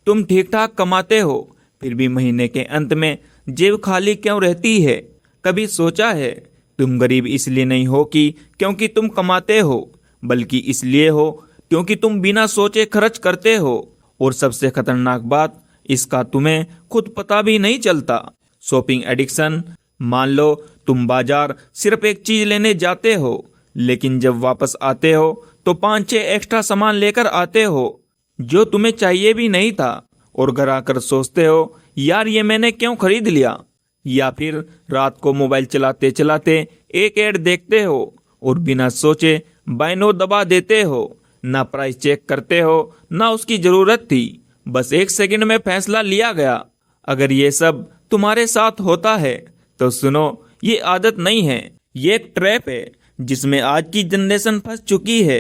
तुम ठीक ठाक कमाते हो, फिर भी महीने के अंत में जेब खाली क्यों रहती है? कभी सोचा है तुम गरीब इसलिए नहीं हो कि क्योंकि तुम कमाते हो, बल्कि इसलिए हो क्योंकि तुम बिना सोचे खर्च करते हो। और सबसे खतरनाक बात, इसका तुम्हें खुद पता भी नहीं चलता। Shopping addiction. मान लो तुम बाजार सिर्फ एक चीज लेने जाते हो, लेकिन जब वापस आते हो तो 5-6 एक्स्ट्रा सामान लेकर आते हो जो तुम्हें चाहिए भी नहीं था, और घर आकर सोचते हो यार ये मैंने क्यों खरीद लिया। या फिर रात को मोबाइल चलाते चलाते एक ऐड देखते हो और बिना सोचे बाय नो दबा देते हो। ना प्राइस चेक करते हो, ना उसकी जरूरत थी, बस 1 सेकंड में फैसला लिया गया। अगर ये सब तुम्हारे साथ होता है तो सुनो, ये आदत नहीं है, ये एक ट्रैप है जिसमें आज की जनरेशन फंस चुकी है।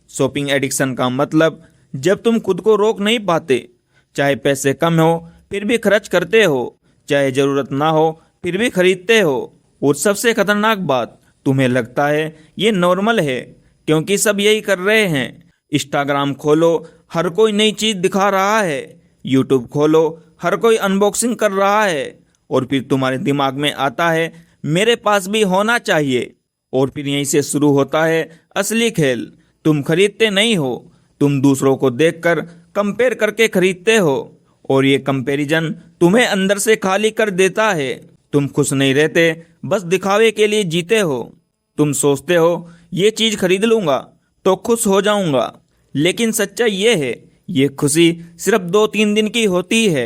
शॉपिंग एडिक्शन का मतलब जब तुम खुद को रोक नहीं पाते, चाहे पैसे कम हो फिर भी खर्च करते हो, चाहे जरूरत ना हो फिर भी खरीदते हो। और सबसे खतरनाक बात, तुम्हें लगता है ये नॉर्मल है क्योंकि सब यही कर रहे हैं। इंस्टाग्राम खोलो, हर कोई नई चीज दिखा रहा है। यूट्यूब खोलो, हर कोई अनबॉक्सिंग कर रहा है। और फिर तुम्हारे दिमाग में आता है मेरे पास भी होना चाहिए। और फिर यहीं से शुरू होता है असली खेल। तुम खरीदते नहीं हो, तुम दूसरों को देखकर कंपेयर करके खरीदते हो, और ये कंपैरिजन तुम्हें अंदर से खाली कर देता है। तुम खुश नहीं रहते, बस दिखावे के लिए जीते हो। तुम सोचते हो ये चीज खरीद लूंगा तो खुश हो जाऊंगा, लेकिन सच्चाई ये है ये खुशी सिर्फ 2-3 दिन की होती है,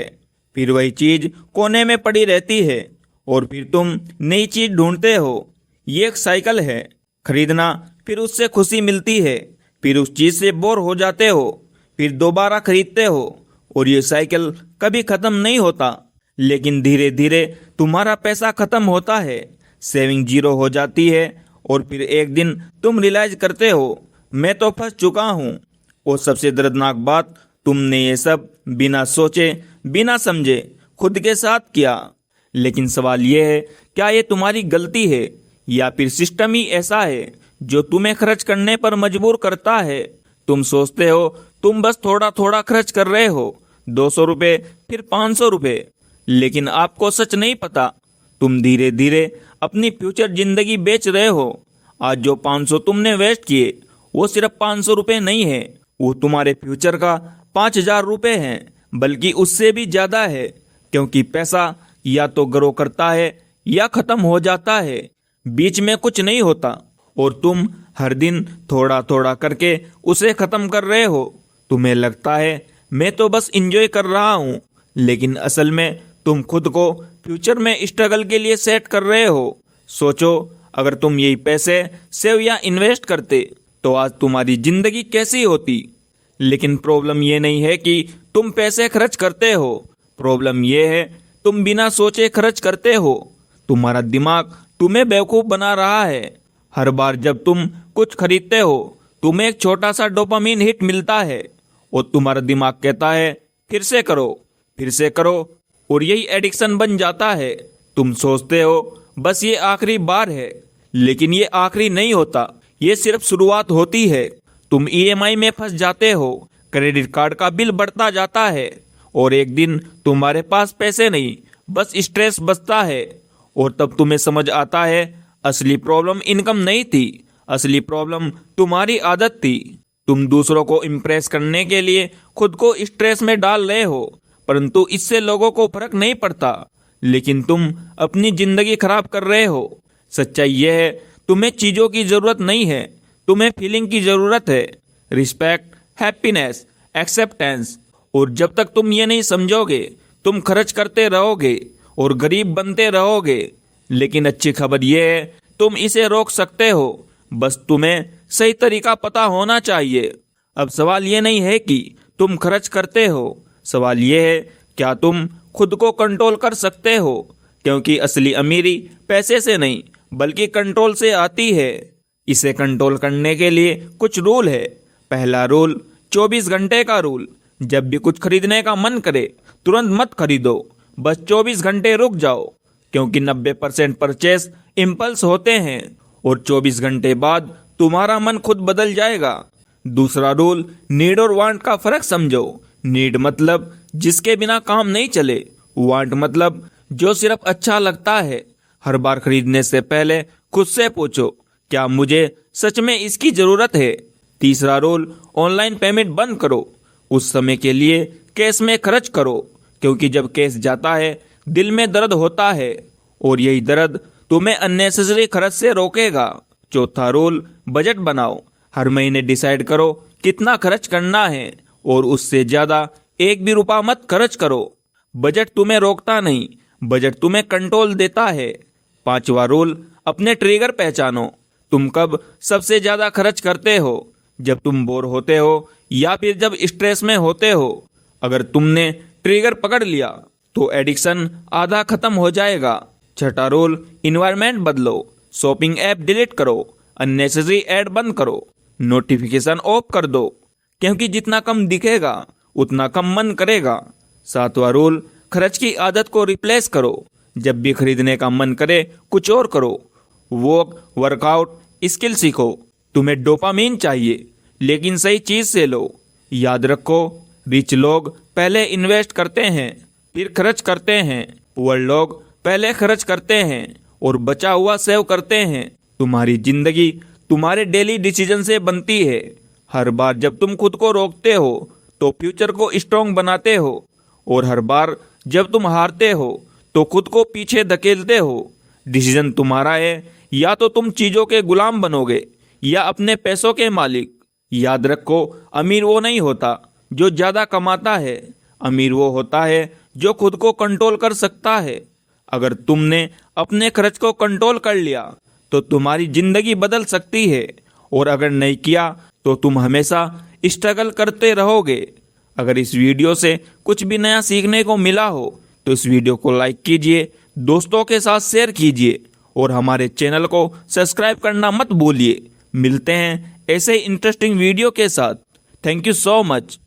फिर वही चीज कोने में पड़ी रहती है और फिर तुम नई चीज ढूंढते हो। ये एक साइकिल है, खरीदना, फिर उससे खुशी मिलती है, फिर उस चीज से बोर हो जाते हो, फिर दोबारा खरीदते हो, और ये साइकिल कभी खत्म नहीं होता। लेकिन धीरे धीरे तुम्हारा पैसा खत्म होता है, सेविंग जीरो हो जाती है, और फिर एक दिन तुम रियलाइज करते हो मैं तो फंस चुका हूँ। और सबसे दर्दनाक बात, तुमने ये सब बिना सोचे बिना समझे खुद के साथ किया। लेकिन सवाल ये है, क्या ये तुम्हारी गलती है या फिर सिस्टम ही ऐसा है जो तुम्हें खर्च करने पर मजबूर करता है? तुम सोचते हो तुम बस थोड़ा थोड़ा खर्च कर रहे हो, 200 रुपये फिर 500 रुपये, लेकिन आपको सच नहीं पता, तुम धीरे धीरे अपनी फ्यूचर जिंदगी बेच रहे हो। आज जो 500 तुमने वेस्ट किए वो सिर्फ 500 रुपये नहीं है, वो तुम्हारे फ्यूचर का 5000 रुपये हैं, बल्कि उससे भी ज्यादा है। क्योंकि पैसा या तो ग्रो करता है या खत्म हो जाता है, बीच में कुछ नहीं होता। और तुम हर दिन थोड़ा थोड़ा करके उसे खत्म कर रहे हो। तुम्हें लगता है मैं तो बस एंजॉय कर रहा हूँ, लेकिन असल में तुम खुद को फ्यूचर में स्ट्रगल के लिए सेट कर रहे हो। सोचो, अगर तुम यही पैसे सेव या इन्वेस्ट करते तो आज तुम्हारी जिंदगी कैसी होती। लेकिन प्रॉब्लम ये नहीं है कि तुम पैसे खर्च करते हो, प्रॉब्लम ये है तुम बिना सोचे खर्च करते हो। तुम्हारा दिमाग तुम्हें बेवकूफ़ बना रहा है। हर बार जब तुम कुछ खरीदते हो तुम्हें एक छोटा सा डोपामिन हिट मिलता है और तुम्हारा दिमाग कहता है फिर से करो, फिर से करो, और यही एडिक्शन बन जाता है। तुम सोचते हो बस ये आखिरी बार है, लेकिन ये आखिरी नहीं होता, ये सिर्फ शुरुआत होती है। तुम ईएमआई में फंस जाते हो, क्रेडिट कार्ड का बिल बढ़ता जाता है, और एक दिन तुम्हारे पास पैसे नहीं, बस स्ट्रेस बचता है। और तब तुम्हें समझ आता है असली प्रॉब्लम इनकम नहीं थी, असली प्रॉब्लम तुम्हारी आदत थी। तुम दूसरों को इम्प्रेस करने के लिए खुद को स्ट्रेस में डाल रहे हो, परंतु इससे लोगों को फर्क नहीं पड़ता, लेकिन तुम अपनी जिंदगी खराब कर रहे हो। सच्चाई यह है तुम्हें चीजों की जरूरत नहीं है, तुम्हें फीलिंग की जरूरत है, रिस्पेक्ट, हैप्पीनेस, एक्सेप्टेंस। और जब तक तुम ये नहीं समझोगे तुम खर्च करते रहोगे और गरीब बनते रहोगे। लेकिन अच्छी खबर यह है तुम इसे रोक सकते हो, बस तुम्हें सही तरीका पता होना चाहिए। अब सवाल ये नहीं है कि तुम खर्च करते हो, सवाल ये है क्या तुम खुद को कंट्रोल कर सकते हो, क्योंकि असली अमीरी पैसे से नहीं बल्कि कंट्रोल से आती है। इसे कंट्रोल करने के लिए कुछ रूल है। पहला रूल 24 घंटे का रूल। जब भी कुछ खरीदने का मन करे तुरंत मत खरीदो, बस 24 घंटे रुक जाओ, क्योंकि 90% परचेस इम्पल्स होते हैं और 24 घंटे बाद तुम्हारा मन खुद बदल जाएगा। दूसरा रूल, नीड और वांट का फर्क समझो। नीड मतलब जिसके बिना काम नहीं चले। वांट मतलब जो सिर्फ अच्छा लगता है। हर बार खरीदने से पहले खुद से पूछो, क्या मुझे सच में इसकी जरूरत है। तीसरा रूल, ऑनलाइन पेमेंट बंद करो। उस समय के लिए कैश में खर्च करो, क्योंकि जब कैश जाता है दिल में दर्द होता है और यही दर्द तुम्हें अननेसेसरी खर्च से रोकेगा। चौथा रूल, बजट बनाओ। हर महीने डिसाइड करो कितना खर्च करना है और उससे ज्यादा एक भी रुपया मत खर्च करो। बजट तुम्हें रोकता नहीं, बजट तुम्हें कंट्रोल देता है। पांचवा रूल, अपने ट्रिगर पहचानो। तुम कब सबसे ज्यादा खर्च करते हो? जब तुम बोर होते हो या फिर जब स्ट्रेस में होते हो। अगर तुमने ट्रिगर पकड़ लिया तो एडिक्शन आधा खत्म हो जाएगा। छठा रूल, इन्वायरमेंट बदलो। शॉपिंग ऐप डिलीट करो, अननेसेसरी ऐड बंद करो, नोटिफिकेशन ऑफ कर दो, क्योंकि जितना कम दिखेगा उतना कम मन करेगा। सातवां रूल, खर्च की आदत को रिप्लेस करो। जब भी खरीदने का मन करे कुछ और करो। वॉक, वर्कआउट, स्किल सीखो। तुम्हें डोपामीन चाहिए, लेकिन सही चीज से लो। याद रखो, रिच लोग पहले इन्वेस्ट करते हैं फिर खर्च करते हैं। पुअर लोग पहले खर्च करते हैं और बचा हुआ सेव करते हैं। तुम्हारी जिंदगी तुम्हारे डेली डिसीजन से बनती है। हर बार जब तुम खुद को रोकते हो तो फ्यूचर को स्ट्रांग बनाते हो, और हर बार जब तुम हारते हो तो खुद को पीछे धकेलते हो। डिसीजन तुम्हारा है, या तो तुम चीजों के गुलाम बनोगे या अपने पैसों के मालिक। याद रखो, अमीर वो नहीं होता जो ज्यादा कमाता है, अमीर वो होता है जो खुद को कंट्रोल कर सकता है। अगर तुमने अपने खर्च को कंट्रोल कर लिया तो तुम्हारी जिंदगी बदल सकती है, और अगर नहीं किया तो तुम हमेशा स्ट्रगल करते रहोगे। अगर इस वीडियो से कुछ भी नया सीखने को मिला हो तो इस वीडियो को लाइक कीजिए, दोस्तों के साथ शेयर कीजिए और हमारे चैनल को सब्सक्राइब करना मत भूलिए। मिलते हैं ऐसे इंटरेस्टिंग वीडियो के साथ। Thank you so much.